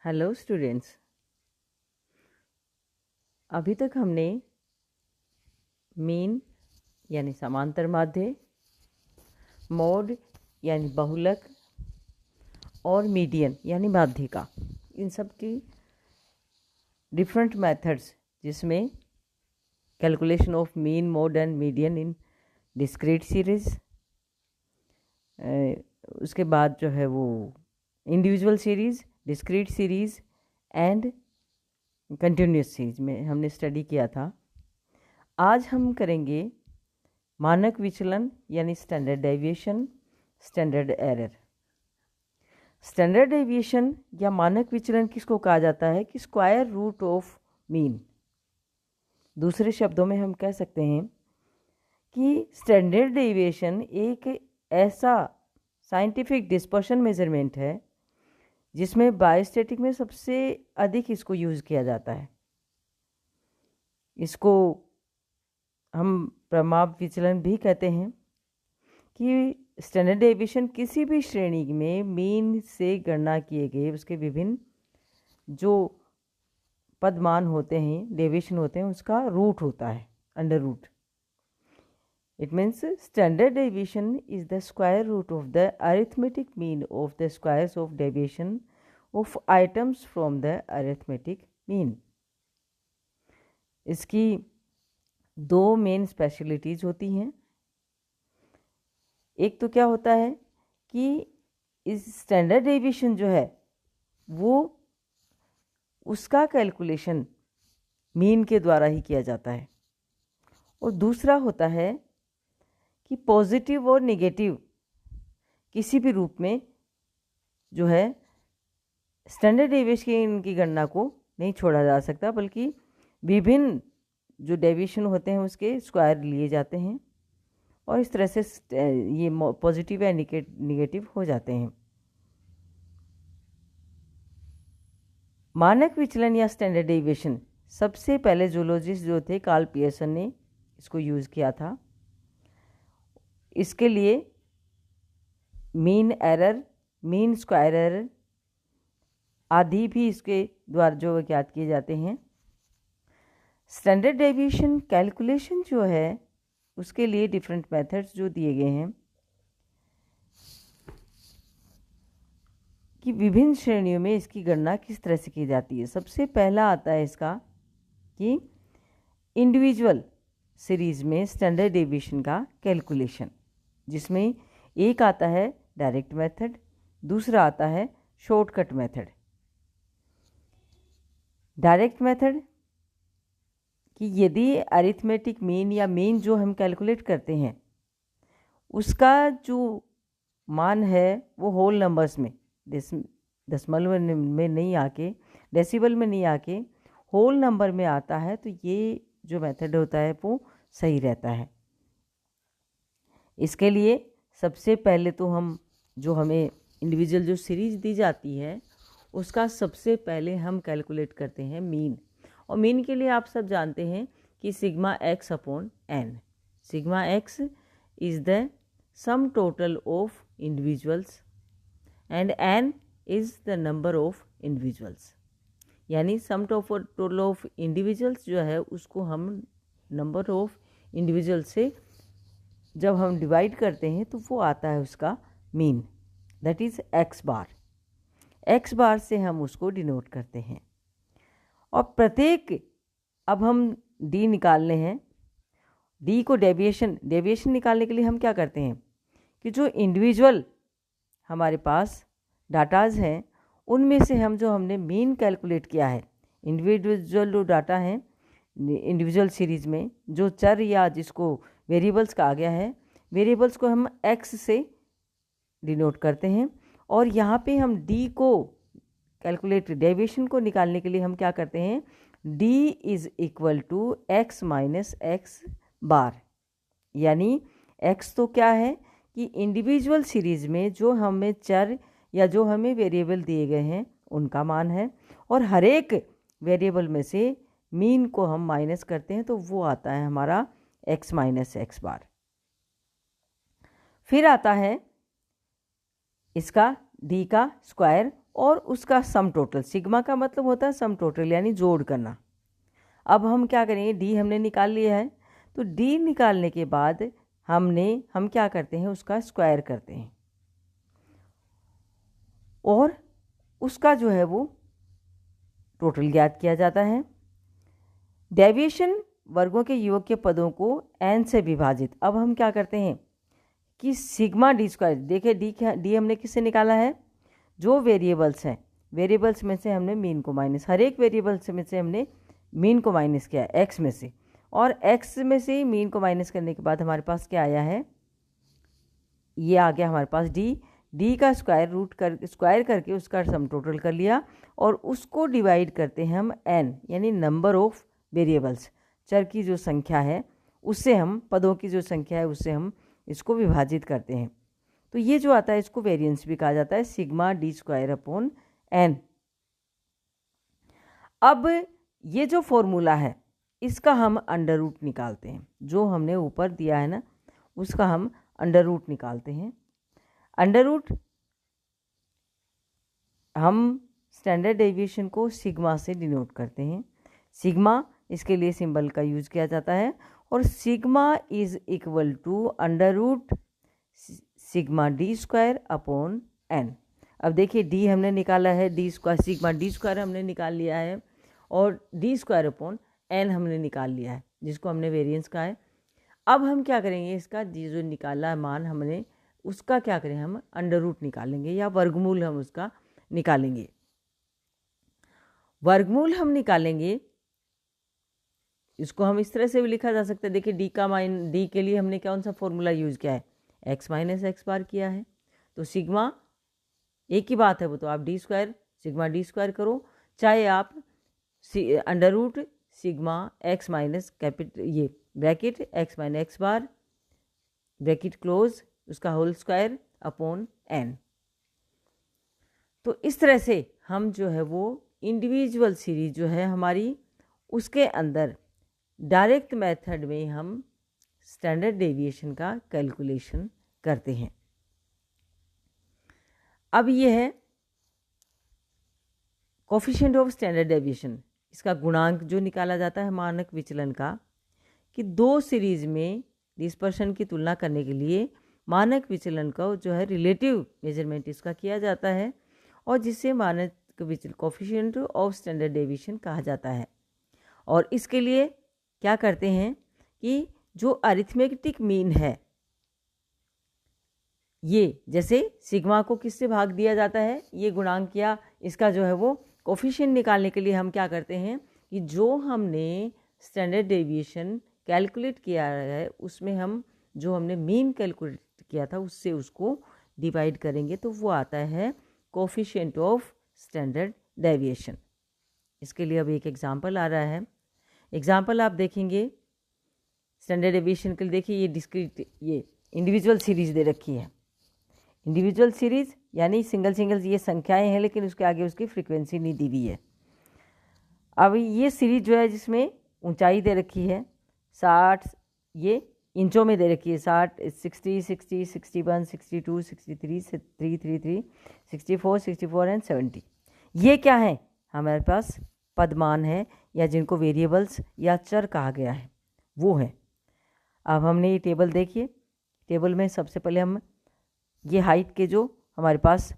Hello students, अभी तक हमने मीन यानी समांतर माध्य, मोड यानी बहुलक और मीडियन यानी माध्यिका, इन सब की डिफरेंट मेथड्स जिसमें calculation of mean, mode and median in discrete series, उसके बाद जो है वो individual series, discrete series and continuous series में हमने स्टडी किया था। आज हम करेंगे मानक विचलन यानी standard deviation, standard error. Standard deviation या मानक विचलन किसको कहा जाता है कि स्क्वायर रूट ऑफ मीन। दूसरे शब्दों में हम कह सकते हैं कि स्टैंडर्ड डेविएशन एक ऐसा साइंटिफिक डिस्पर्शन मेजरमेंट है जिसमें बायोस्टैटिक में सबसे अधिक इसको यूज़ किया जाता है। इसको हम प्रमाप विचलन भी कहते हैं कि स्टैंडर्ड डेविएशन किसी भी श्रेणी में मीन से गणना किए गए उसके विभिन्न जो पदमान होते हैं, डेविएशन होते हैं, उसका रूट होता है, under root. It means standard deviation is the square root of the arithmetic mean of the squares of deviation of items from the arithmetic mean. इसकी दो मेन स्पेशलिटीज़ होती हैं। एक तो क्या होता है कि इस स्टैंडर्ड डेविएशन जो है वो उसका कैलकुलेशन मीन के द्वारा ही किया जाता है, और दूसरा होता है कि पॉजिटिव और नेगेटिव किसी भी रूप में जो है स्टैंडर्ड डेविएशन की गणना को नहीं छोड़ा जा सकता, बल्कि विभिन्न जो डेविएशन होते हैं उसके स्क्वायर लिए जाते हैं और इस तरह से ये पॉजिटिव या नेगेटिव हो जाते हैं। मानक विचलन या स्टैंडर्ड डेविएशन सबसे पहले जूलॉजिस्ट जो थे कार्ल पियर्सन ने इसको यूज़ किया था। इसके लिए mean error, mean square error आदि भी इसके द्वारा जो ज्ञात किए जाते हैं। स्टैंडर्ड डेविएशन कैलकुलेशन जो है उसके लिए डिफरेंट मेथड्स जो दिए गए हैं कि विभिन्न श्रेणियों में इसकी गणना किस तरह से की जाती है। सबसे पहला आता है इसका कि इंडिविजुअल सीरीज में स्टैंडर्ड डेविएशन का कैलकुलेशन, जिसमें एक आता है डायरेक्ट मेथड, दूसरा आता है शॉर्टकट मेथड। डायरेक्ट मेथड कि यदि अरिथमेटिक मीन या मीन जो हम कैलकुलेट करते हैं उसका जो मान है वो होल नंबर्स में, दशमलव में नहीं आके, डेसिबल में नहीं आके होल नंबर में आता है, तो ये जो मेथड होता है वो सही रहता है। इसके लिए सबसे पहले तो हम जो हमें इंडिविजुअल जो सीरीज दी जाती है उसका सबसे पहले हम कैलकुलेट करते हैं मीन, और मीन के लिए आप सब जानते हैं कि sigma X upon N. Sigma X is the sum total of individuals and N is the number of individuals, यानी सम टोटल ऑफ इंडिविजुअल्स जो है उसको हम नंबर ऑफ इंडिविजुअल से जब हम डिवाइड करते हैं तो वो आता है उसका mean, that is X bar. X bar से हम उसको डिनोट करते हैं। और प्रत्येक, अब हम डी निकालने हैं, डी को डेविएशन निकालने के लिए हम क्या करते हैं कि जो इंडिविजुअल हमारे पास डाटाज हैं उनमें से हम जो हमने मीन कैलकुलेट किया है, इंडिविजुअल जो डाटा हैं इंडिविजुअल सीरीज़ में जो चर या जिसको वेरिएबल्स कहा गया है, वेरिएबल्स को हम एक्स से डिनोट करते हैं, और यहाँ पे हम डी को कैलकुलेट, डेविएशन को निकालने के लिए हम क्या करते हैं, D is equal to X minus X bar. यानी एक्स तो क्या है कि इंडिविजुअल सीरीज़ में जो हमें चर या जो हमें वेरिएबल दिए गए हैं उनका मान है, और हर एक वेरिएबल में से मीन को हम माइनस करते हैं तो वो आता है हमारा एक्स माइनस एक्स बार। फिर आता है इसका डी का स्क्वायर और उसका सम टोटल। सिग्मा का मतलब होता है सम टोटल यानी जोड़ करना। अब हम क्या करेंगे, डी हमने निकाल लिया है, तो डी निकालने के बाद हम क्या करते हैं, उसका स्क्वायर करते हैं और उसका जो है वो टोटल ज्ञात किया जाता है। डेविएशन वर्गों के योग के पदों को n से विभाजित। अब हम क्या करते हैं कि सिग्मा डी स्क्वायर, देखिए डी हमने किससे निकाला है, जो वेरिएबल्स हैं, वेरिएबल्स में से हमने मीन को माइनस, हर एक वेरिएबल्स में से हमने मीन को माइनस किया एक्स में से, और एक्स में से मीन को माइनस करने के बाद हमारे पास क्या आया है, ये आ गया हमारे पास डी का स्क्वायर करके उसका सम टोटल कर लिया और उसको डिवाइड करते हैं हम n यानी नंबर ऑफ वेरिएबल्स, चर की जो संख्या है उससे हम, पदों की जो संख्या है उससे हम इसको विभाजित करते हैं। तो ये जो आता है इसको वेरिएंस भी कहा जाता है, sigma D square upon n। अब ये जो फॉर्मूला है इसका हम अंडर रूट निकालते हैं, जो हमने ऊपर दिया है ना उसका हम अंडर रूट निकालते हैं। अंडर रूट हम स्टैंडर्ड डेविएशन को सिग्मा से डिनोट करते हैं। सिग्मा इसके लिए सिंबल का यूज किया जाता है और sigma is equal to under root sigma D square upon n। अब देखिए डी हमने निकाला है, D square sigma D square हमने निकाल लिया है और डी स्क्वायर अपॉन n हमने निकाल लिया है, जिसको हमने वेरिएंस कहा है। अब हम क्या करेंगे, इसका जो निकाला मान हमने उसका क्या करें, हम अंडर रूट निकालेंगे या वर्गमूल हम उसका निकालेंगे। वर्गमूल हम निकालेंगे, इसको हम इस तरह से भी लिखा जा सकता है। देखिए डी के लिए हमने कौन सा फॉर्मूला यूज किया है, x माइनस एक्स बार किया है। तो सिग्मा एक ही बात है, वो तो आप D square sigma D square करो, चाहे आप under root sigma X minus ये bracket X minus X bar bracket close उसका होल स्क्वायर अपॉन n। तो इस तरह से हम जो है वो इंडिविजुअल सीरीज जो है हमारी, उसके अंदर डायरेक्ट मेथड में हम स्टैंडर्ड डेविएशन का कैलकुलेशन करते हैं। अब ये है कोफिशिएंट ऑफ स्टैंडर्ड डेविएशन, इसका गुणांक जो निकाला जाता है मानक विचलन का, कि दो सीरीज में डिस्पर्शन की तुलना करने के लिए मानक विचलन का जो है रिलेटिव मेजरमेंट इसका किया जाता है और जिससे मानक विचलन कोफिशिएंट ऑफ स्टैंडर्ड डेविएशन कहा जाता है। और इसके लिए क्या करते हैं कि जो अरिथमेटिक मीन है, ये जैसे सिग्मा को किससे भाग दिया जाता है, ये गुणांक या इसका जो है वो कोफिशिएंट निकालने के लिए हम क्या करते हैं कि जो हमने स्टैंडर्ड डेविएशन कैलकुलेट किया है उसमें हम जो हमने मीन कैलकुलेट किया था उससे उसको डिवाइड करेंगे, तो वो आता है कोफिशिएंट ऑफ स्टैंडर्ड डेविएशन। इसके लिए अब एक एग्जांपल आ रहा है। एग्जांपल आप देखेंगे स्टैंडर्ड डेविएशन के लिए, देखिए ये डिस्क्रीट ये इंडिविजुअल सीरीज दे रखी है। इंडिविजुअल सीरीज यानी सिंगल ये संख्याएं हैं लेकिन उसके आगे उसकी फ्रीक्वेंसी नहीं दी हुई है। अब ये सीरीज जो है जिसमें ऊंचाई दे रखी है 60, ये इंचों में दे रखी है 60, 60, 60, 61, 62, 63, 333, 64, 64 एंड 70। ये क्या है, हमारे पास पदमान है या जिनको वेरिएबल्स या चर कहा गया है वो है। अब हमने ये टेबल देखिए, टेबल में सबसे पहले हम ये हाइट के जो हमारे पास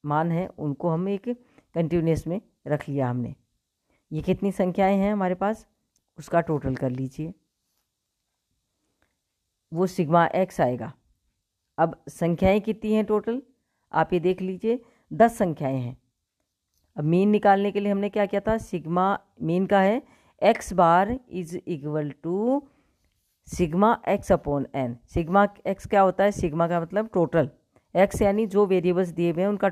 मान हैं उनको हम एक कंटिन्यूस में रख लिया हमने। ये कितनी संख्याएं हैं हमारे पास उसका टोटल कर लीजिए, वो सिग्मा एक्स आएगा। अब संख्याएं कितनी हैं टोटल आप ये देख लीजिए, 10 संख्याएं हैं। अब मीन निकालने के लिए हमने क्या किया था, सिग्मा मीन का है X bar is equal to sigma X upon N. Sigma X क्या होता है, सिग्मा का मतलब टोटल, एक्स यानी जो वेरिएबल्स दिए हुए हैं उनका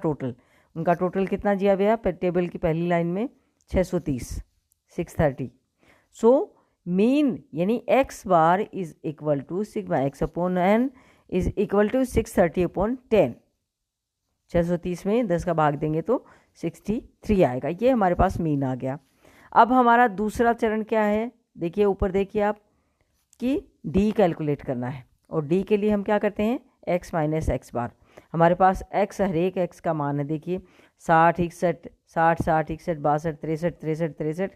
टोटल कितना दिया गया टेबल की पहली लाइन में 630 630। सो मीन यानी X bar is equal to sigma X upon N is equal to 630 upon 10। 630 में 10 का भाग देंगे तो 63 आएगा। ये हमारे पास मीन आ गया। अब हमारा दूसरा चरण क्या है, देखिए ऊपर देखिए आप कि डी कैलकुलेट करना है और डी के लिए हम क्या करते हैं एक्स माइनस एक्स बार। हमारे पास x, हर एक x का मान है, देखिए 60, 61, 60, 60, 61, 62, 63, 63, 63,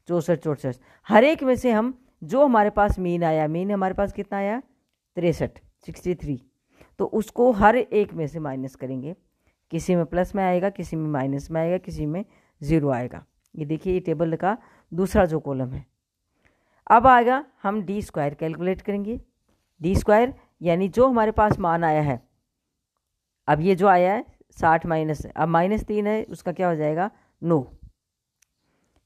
64, 64, हर एक में से हम जो हमारे पास मीन आया, मीन हमारे पास कितना आया 63, 63, तो उसको हर एक में से माइनस करेंगे, किसी में प्लस में आएगा, किसी में माइनस में आएगा, किसी में 0 आएगा। ये देखिए ये टेबल का दूसरा जो कॉलम है। अब आएगा हम डी स्क्वायर कैलकुलेट करेंगे। डी स्क्वायर यानी जो हमारे पास मान आया है, अब ये जो आया है 60 माइनस, अब -3 है, उसका क्या हो जाएगा 9,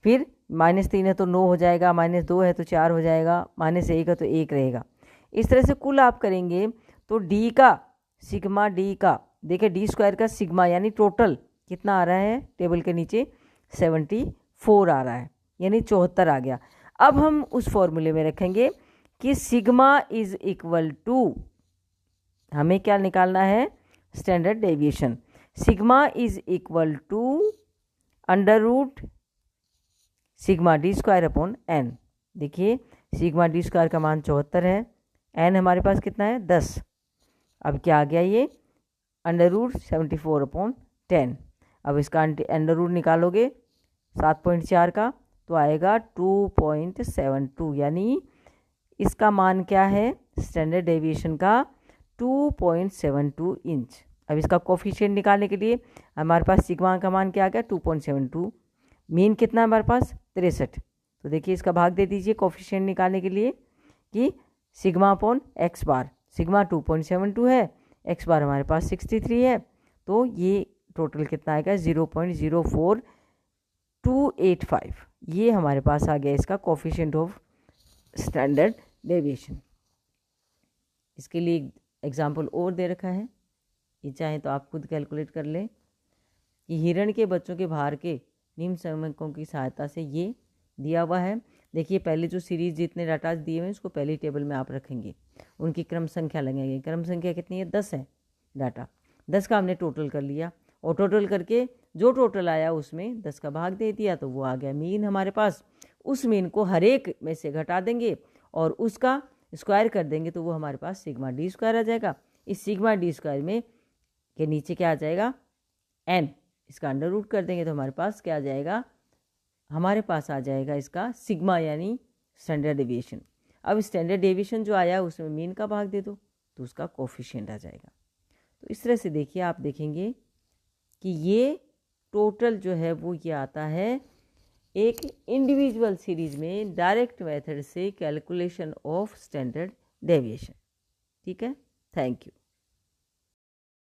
फिर -3 है तो 9 हो जाएगा, -2 है तो 4 हो जाएगा, -1 है तो 1 रहेगा। इस तरह से कुल आप करेंगे तो डी का सिग्मा, डी का देखिए डी स्क्वायर का सिग्मा यानी टोटल कितना आ रहा है टेबल के नीचे 74 आ रहा है, यानी 74 आ गया। अब हम उस फॉर्मूले में रखेंगे कि सिग्मा इज इक्वल टू, हमें क्या निकालना है standard deviation. Sigma is equal to under root sigma D square upon N. देखिए सिग्मा डी स्क्वायर का मान 74 है, एन हमारे पास कितना है 10। अब क्या आ गया ये अंडर रूट 74 अपॉन 10। अब इसका अंडर रूट निकालोगे 7.4 का तो आएगा 2.72, यानी इसका मान क्या है स्टैंडर्ड डेविएशन का 2.72 इंच। अब इसका कोफिशिएंट निकालने के लिए हमारे पास सिग्मा का मान क्या आ गया 2.72, मीन कितना है हमारे पास 63, तो देखिए इसका भाग दे दीजिए कोफिशिएंट निकालने के लिए कि सिग्मा अपॉन एक्स बार, सिग्मा 2.72 है, एक्स बार हमारे पास 63 है, तो ये टोटल कितना आएगा 0.04285, ये हमारे पास आ गया इसका कोफिशिएंट ऑफ स्टैंडर्ड डेविएशन। इसके लिए एग्जाम्पल और दे रखा है, ये चाहें तो आप खुद कैलकुलेट कर लें कि हिरण के बच्चों के भार के निम्न संख्यकों की सहायता से ये दिया हुआ है। देखिए पहले जो सीरीज जितने डाटा दिए हुए हैं उसको पहली टेबल में आप रखेंगे, उनकी क्रम संख्या लगेगी, क्रम संख्या कितनी है 10 है, डाटा 10 का हमने टोटल कर लिया और टोटल करके जो टोटल आया उसमें 10 का भाग दे दिया तो वो आ गया मीन हमारे पास। उस मीन को हर एक में से घटा देंगे और उसका स्क्वायर कर देंगे तो वो हमारे पास सिग्मा डी स्क्वायर आ जाएगा। इस सिग्मा डी स्क्वायर में के नीचे क्या आ जाएगा एन, इसका अंडर रूट कर देंगे तो हमारे पास क्या आ जाएगा, हमारे पास आ जाएगा इसका सिग्मा यानी स्टैंडर्ड डेविएशन। अब स्टैंडर्ड डेविएशन जो आया उसमें मीन का भाग दे दो तो उसका कोफिशिएंट आ जाएगा। तो इस तरह से देखिए आप देखेंगे कि ये टोटल जो है वो ये आता है एक इंडिविजुअल सीरीज में डायरेक्ट मेथड से कैलकुलेशन ऑफ स्टैंडर्ड डेविएशन। ठीक है, थैंक यू।